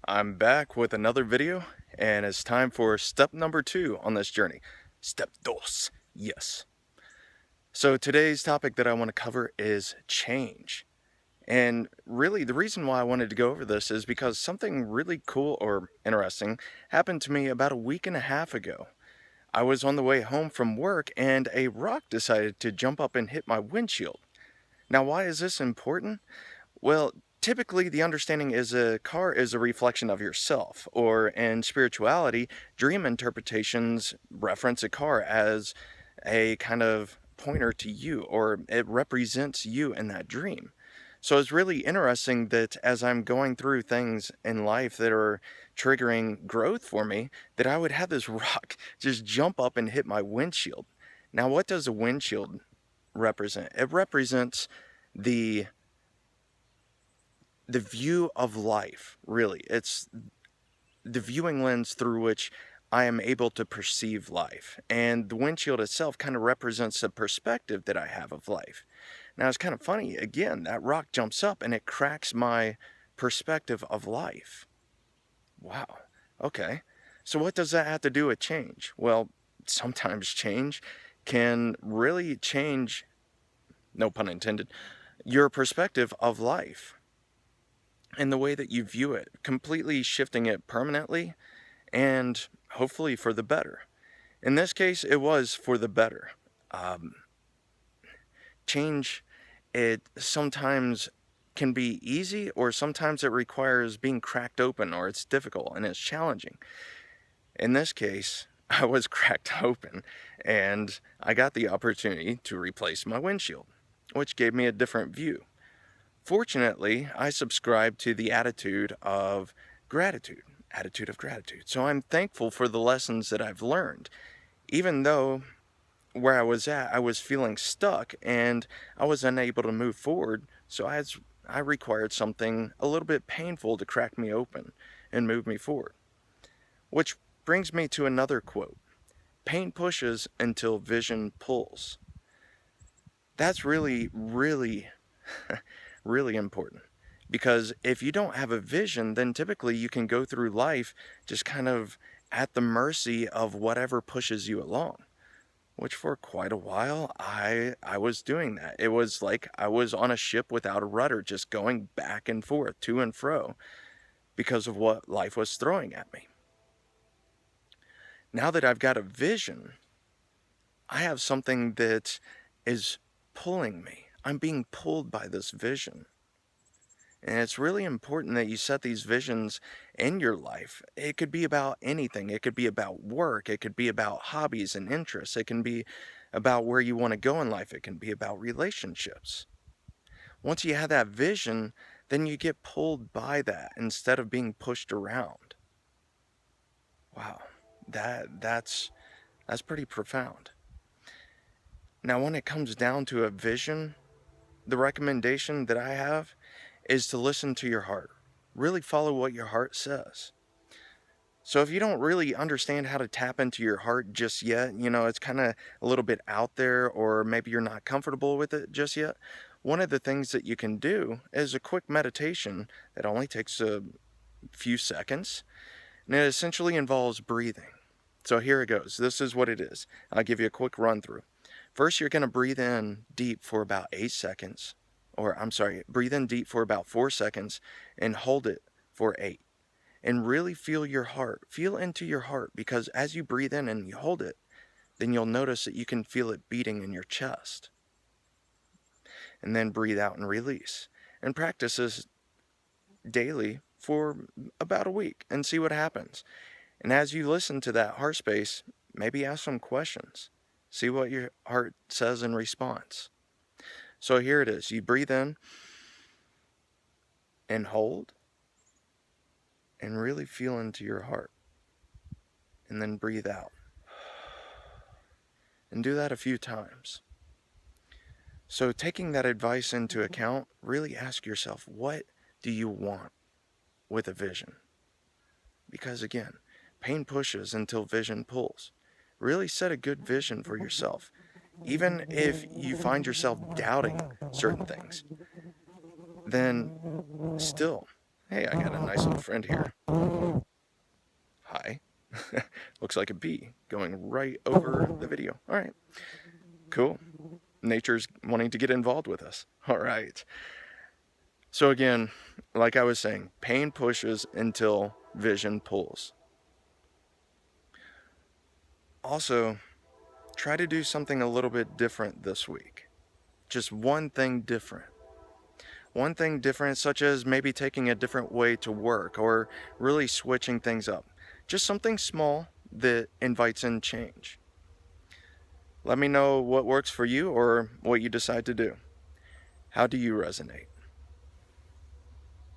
I'm back with another video, and it's time for step number 2 on this journey. Step dos, yes. So today's topic that I want to cover is change. And really, the reason why I wanted to go over this is because something really cool or interesting happened to me about a week and a half ago. I was on the way home from work, and a rock decided to jump up and hit my windshield. Now, why is this important? Well, typically the understanding is a car is a reflection of yourself, or in spirituality, dream interpretations reference a car as a kind of pointer to you, or it represents you in that dream. So it's really interesting that as I'm going through things in life that are triggering growth for me, that I would have this rock just jump up and hit my windshield. Now, what does a windshield represent? It represents the the view of life, really. It's the viewing lens through which I am able to perceive life. And the windshield itself kind of represents the perspective that I have of life. Now, it's kind of funny. Again, that rock jumps up and it cracks my perspective of life. Wow. Okay. So, what does that have to do with change? Well, sometimes change can really change, no pun intended, your perspective of life and the way that you view it, completely shifting it permanently and hopefully for the better. In this case, it was for the better. Um, Change, it sometimes can be easy, or sometimes it requires being cracked open, or it's difficult and it's challenging. In this case, I was cracked open and I got the opportunity to replace my windshield, which gave me a different view. Fortunately, I subscribe to the attitude of gratitude. So I'm thankful for the lessons that I've learned, even though where I was at, I was feeling stuck and I was unable to move forward. So I required something a little bit painful to crack me open and move me forward. Which brings me to another quote: pain pushes until vision pulls. That's really, really really important. Because if you don't have a vision, then typically you can go through life just kind of at the mercy of whatever pushes you along. Which for quite a while I was doing that. It was like I was on a ship without a rudder, just going back and forth, to and fro, because of what life was throwing at me. Now that I've got a vision, I have something that is pulling me. I'm being pulled by this vision. And it's really important that you set these visions in your life. It could be about anything. It could be about work. It could be about hobbies and interests. It can be about where you want to go in life. It can be about relationships. Once you have that vision, then you get pulled by that instead of being pushed around. Wow, that's pretty profound. Now, when it comes down to a vision, the recommendation that I have is to listen to your heart. Really follow what your heart says. So if you don't really understand how to tap into your heart just yet, it's kind of a little bit out there, or maybe you're not comfortable with it just yet, one of the things that you can do is a quick meditation that only takes a few seconds, and it essentially involves breathing. So here it goes. This is what it is. I'll give you a quick run through. First, you're going to breathe in deep for about 8 seconds. Or, I'm sorry, breathe in deep for about 4 seconds and hold it for 8. And really feel your heart. Feel into your heart, because as you breathe in and you hold it, then you'll notice that you can feel it beating in your chest. And then breathe out and release. And practice this daily for about a week and see what happens. And as you listen to that heart space, maybe ask some questions. See what your heart says in response. So here it is. You breathe in and hold and really feel into your heart. And then breathe out. And do that a few times. So taking that advice into account, really ask yourself, what do you want with a vision? Because again, pain pushes until vision pulls. Really set a good vision for yourself. Even if you find yourself doubting certain things, then still, hey, I got a nice little friend here. Hi. Looks like a bee going right over the video. All right. Cool. Nature's wanting to get involved with us. All right. So again, like I was saying, pain pushes until vision pulls. Also, try to do something a little bit different this week. Just one thing different. One thing different, such as maybe taking a different way to work or really switching things up. Just something small that invites in change. Let me know what works for you or what you decide to do. How do you resonate?